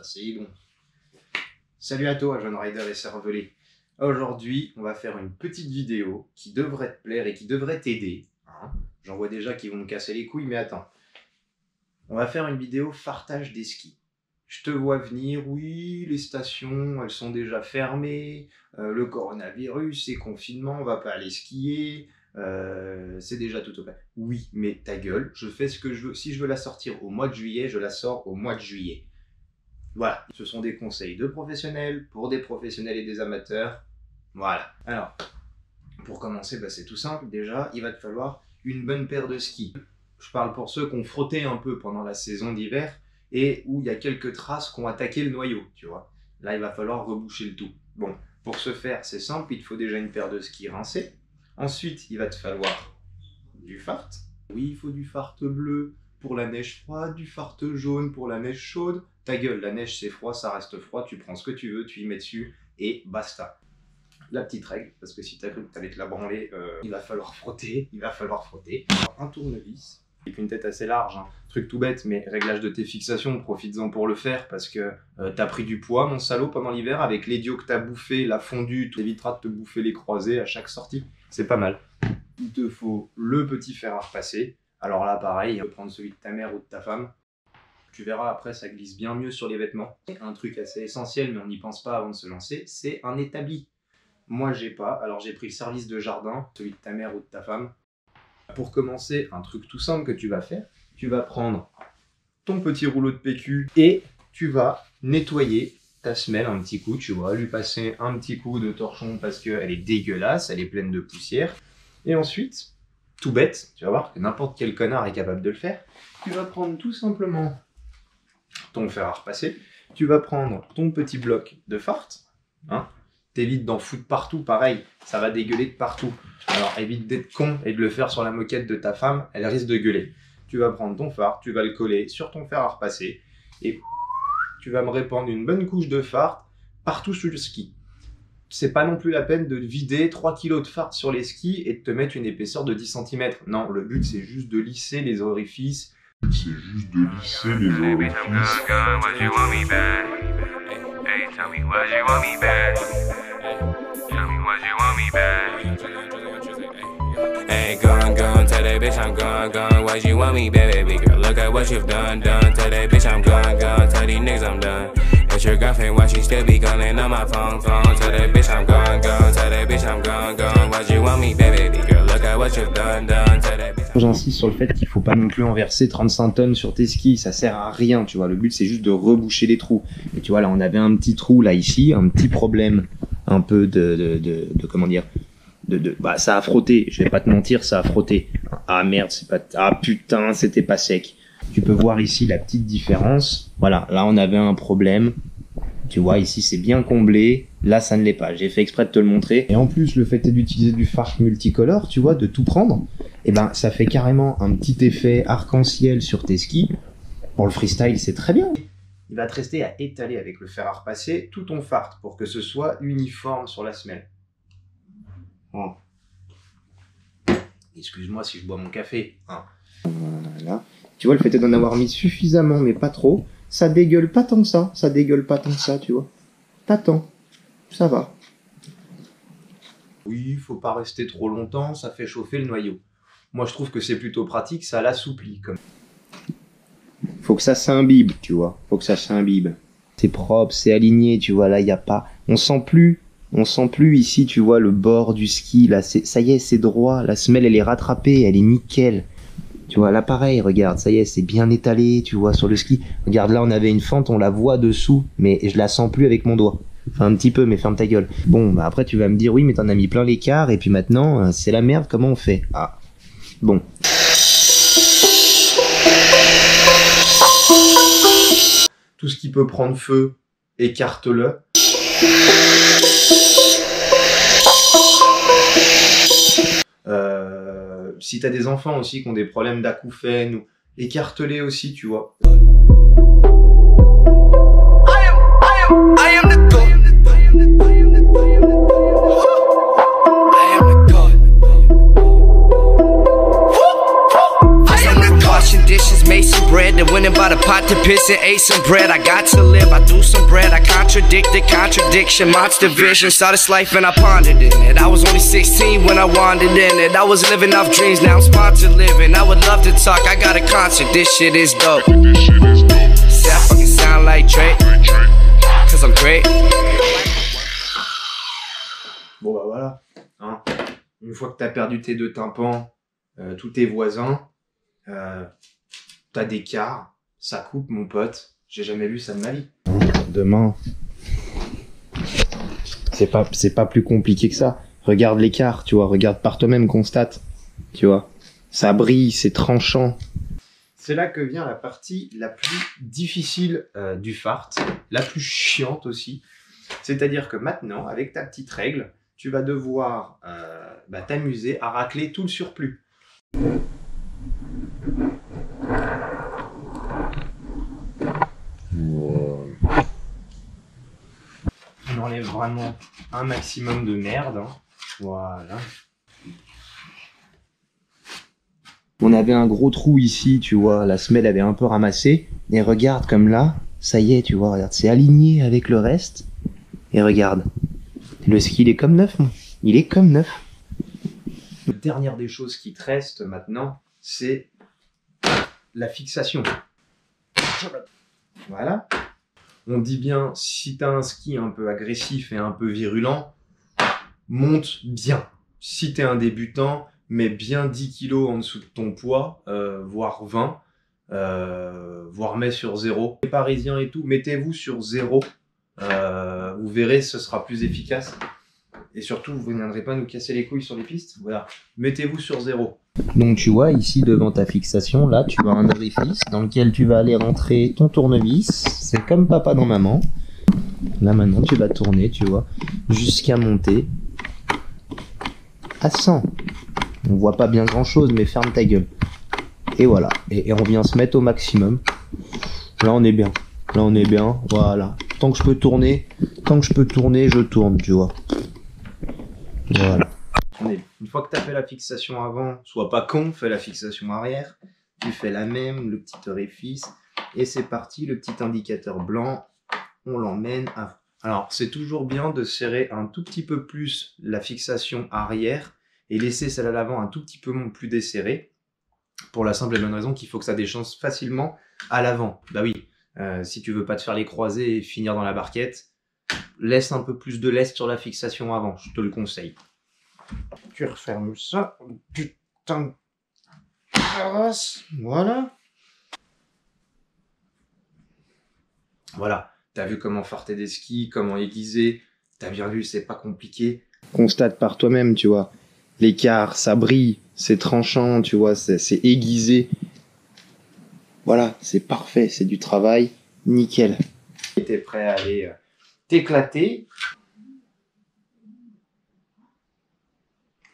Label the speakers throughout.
Speaker 1: c'est bon. Salut à toi, jeune rider et cervelé. Aujourd'hui, on va faire une petite vidéo qui devrait te plaire et qui devrait t'aider. Hein, j'en vois déjà qui vont me casser les couilles, mais attends. On va faire une vidéo fartage des skis. Je te vois venir, oui, les stations, elles sont déjà fermées, le coronavirus, c'est confinement, on va pas aller skier, c'est déjà tout au fait. Oui, mais ta gueule, je fais ce que je veux. Si je veux la sortir au mois de juillet, je la sors au mois de juillet. Voilà, ce sont des conseils de professionnels, pour des professionnels et des amateurs. Voilà. Alors, pour commencer, c'est tout simple. Déjà, il va te falloir une bonne paire de skis. Je parle pour ceux qui ont frotté un peu pendant la saison d'hiver et où il y a quelques traces qui ont attaqué le noyau, tu vois. Là, il va falloir reboucher le tout. Bon, pour ce faire, c'est simple, il te faut déjà une paire de skis rincés. Ensuite, il va te falloir du fart. Oui, il faut du fart bleu pour la neige froide, du fart jaune pour la neige chaude. Ta gueule, la neige c'est froid, ça reste froid, tu prends ce que tu veux, tu y mets dessus et basta. La petite règle, parce que si tu as cru que tu allais te la branler, il va falloir frotter, Alors, un tournevis, avec une tête assez large, hein. Truc tout bête, mais réglage de tes fixations, profites-en pour le faire, parce que t'as pris du poids, mon salaud, pendant l'hiver, avec l'idiot que t'as bouffé, la fondue, tu éviteras de te bouffer les croisés à chaque sortie, c'est pas mal. Il te faut le petit fer à repasser, alors là pareil, tu peux prendre celui de ta mère ou de ta femme, tu verras après ça glisse bien mieux sur les vêtements. Un truc assez essentiel, mais on n'y pense pas avant de se lancer, c'est un établi. Moi j'ai pas, alors j'ai pris le service de jardin, celui de ta mère ou de ta femme. Pour commencer, un truc tout simple que tu vas faire, tu vas prendre ton petit rouleau de PQ et tu vas nettoyer ta semelle un petit coup, tu vois, lui passer un petit coup de torchon parce qu'elle est dégueulasse, elle est pleine de poussière. Et ensuite, tout bête, tu vas voir que n'importe quel connard est capable de le faire, tu vas prendre tout simplement ton fer à repasser, tu vas prendre ton petit bloc de fart, hein, t'évites d'en foutre partout, pareil, ça va dégueuler de partout. Alors évite d'être con et de le faire sur la moquette de ta femme, elle risque de gueuler. Tu vas prendre ton fard, tu vas le coller sur ton fer à repasser et tu vas me répandre une bonne couche de fard partout sur le ski. C'est pas non plus la peine de vider 3 kg de fard sur les skis et de te mettre une épaisseur de 10 cm. Non, le but c'est juste de lisser les orifices.
Speaker 2: Hey, gone, tell that bitch I'm gone, why'd you want me, baby girl? Look at what you've done, tell that bitch I'm gone, tell these niggas I'm done. It's your girlfriend, why she still be calling on my phone, tell that bitch I'm gone, tell that bitch I'm gone, why'd you want me, baby girl? Look at what you've done, tell that bitch.
Speaker 1: J'insiste sur le fait qu'il faut pas non plus en verser 35 tonnes sur tes skis, ça sert à rien, tu vois. Le but c'est juste de reboucher les trous. Et tu vois, là on avait un petit trou là ici, un petit problème un peu comment dire, bah ça a frotté, je vais pas te mentir, ça a frotté. Ah merde, c'est pas, ah putain, c'était pas sec. Tu peux voir ici la petite différence. Voilà, là on avait un problème. Tu vois, ici c'est bien comblé, là ça ne l'est pas. J'ai fait exprès de te le montrer. Et en plus, le fait d'utiliser du fard multicolore, tu vois, de tout prendre, et ben ça fait carrément un petit effet arc-en-ciel sur tes skis. Pour le freestyle, c'est très bien. Il va te rester à étaler avec le fer à repasser tout ton fard pour que ce soit uniforme sur la semelle. Oh. Excuse-moi si je bois mon café. Hein. Voilà. Tu vois, le fait d'en avoir mis suffisamment, mais pas trop, ça dégueule pas tant que ça. Ça dégueule pas tant que ça, tu vois. Pas tant. Ça va. Oui, faut pas rester trop longtemps, ça fait chauffer le noyau. Moi, je trouve que c'est plutôt pratique, ça l'assouplit. Comme... Faut que ça s'imbibe, tu vois. Faut que ça s'imbibe. C'est propre, c'est aligné, tu vois. Là, il y a pas... On sent plus ici, tu vois, le bord du ski. Là, ça y est, c'est droit. La semelle, elle est rattrapée, elle est nickel. Tu vois, là, pareil, regarde, ça y est, c'est bien étalé, tu vois, sur le ski. Regarde, là, on avait une fente, on la voit dessous, mais je la sens plus avec mon doigt. Enfin, un petit peu, mais ferme ta gueule. Bon, bah après, tu vas me dire, oui, mais t'en as mis plein l'écart, et puis maintenant, c'est la merde, comment on fait? Ah, bon. Tout ce qui peut prendre feu, écarte-le. Si t'as des enfants aussi qui ont des problèmes d'acouphènes, ou écarte-les aussi, tu vois.
Speaker 2: Dishes, Mason bread, the winning
Speaker 3: bought a pot to piss and ate some bread. I got to live, I do some bread. I contradicted contradiction, monster vision. Saw this life and I pondered in it. I was only 16 when I wandered in it. I was living off dreams, now I'm sponsored living. I would love to talk, I got a concert. This shit is dope. See, I fucking sound like Drake, cause I'm great.
Speaker 1: Bon bah voilà, hein. Une fois que tu as perdu tes deux tympans, tous tes voisins, t'as des quarts, ça coupe mon pote, j'ai jamais vu ça de ma vie. Demain, c'est pas plus compliqué que ça. Regarde l'écart, tu vois, regarde par toi-même, constate, tu vois. Ça brille, c'est tranchant. C'est là que vient la partie la plus difficile du fart, la plus chiante aussi. C'est-à-dire que maintenant, avec ta petite règle, tu vas devoir t'amuser à racler tout le surplus. On enlève vraiment un maximum de merde. Hein. Voilà. On avait un gros trou ici, tu vois, la semelle avait un peu ramassé. Et regarde comme là, ça y est, tu vois, regarde, c'est aligné avec le reste. Et regarde. Le ski, il est comme neuf, moi. Il est comme neuf. La dernière des choses qui te reste maintenant, c'est la fixation. Voilà. On dit bien, si tu as un ski un peu agressif et un peu virulent, monte bien. Si tu es un débutant, mets bien 10 kg en dessous de ton poids, voire 20, voire mets sur 0. Les Parisiens et tout, mettez-vous sur 0. Vous verrez, ce sera plus efficace. Et surtout, vous ne viendrez pas nous casser les couilles sur les pistes. Voilà, mettez-vous sur 0. Donc tu vois, ici devant ta fixation, là tu as un orifice dans lequel tu vas aller rentrer ton tournevis. C'est comme papa dans maman. Là maintenant tu vas tourner, tu vois, jusqu'à monter à 100. On voit pas bien grand chose, mais ferme ta gueule. Et voilà, et on vient se mettre au maximum. Là on est bien. Là on est bien, voilà. Tant que je peux tourner, je tourne, tu vois. Voilà. Une fois que tu as fait la fixation avant, sois pas con, fais la fixation arrière. Tu fais la même, le petit orifice. Et c'est parti, le petit indicateur blanc, on l'emmène à... Alors, c'est toujours bien de serrer un tout petit peu plus la fixation arrière et laisser celle à l'avant un tout petit peu plus desserrée. Pour la simple et bonne raison qu'il faut que ça déchance facilement à l'avant. Bah oui. Si tu veux pas te faire les croisés et finir dans la barquette, laisse un peu plus de lest sur la fixation avant, je te le conseille. Tu refermes ça, putain de carasse, voilà. Voilà, t'as vu comment farter des skis, comment aiguiser, t'as bien vu, c'est pas compliqué. Constate par toi-même, tu vois, l'écart, ça brille, c'est tranchant, tu vois, c'est aiguisé. Voilà, c'est parfait, c'est du travail, nickel. T'es prêt à aller t'éclater.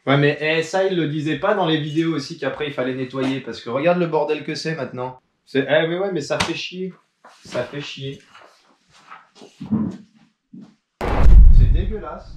Speaker 1: Ouais mais ça il le disait pas dans les vidéos aussi qu'après il fallait nettoyer parce que regarde le bordel que c'est maintenant. Mais ouais mais ça fait chier. Ça fait chier. C'est dégueulasse.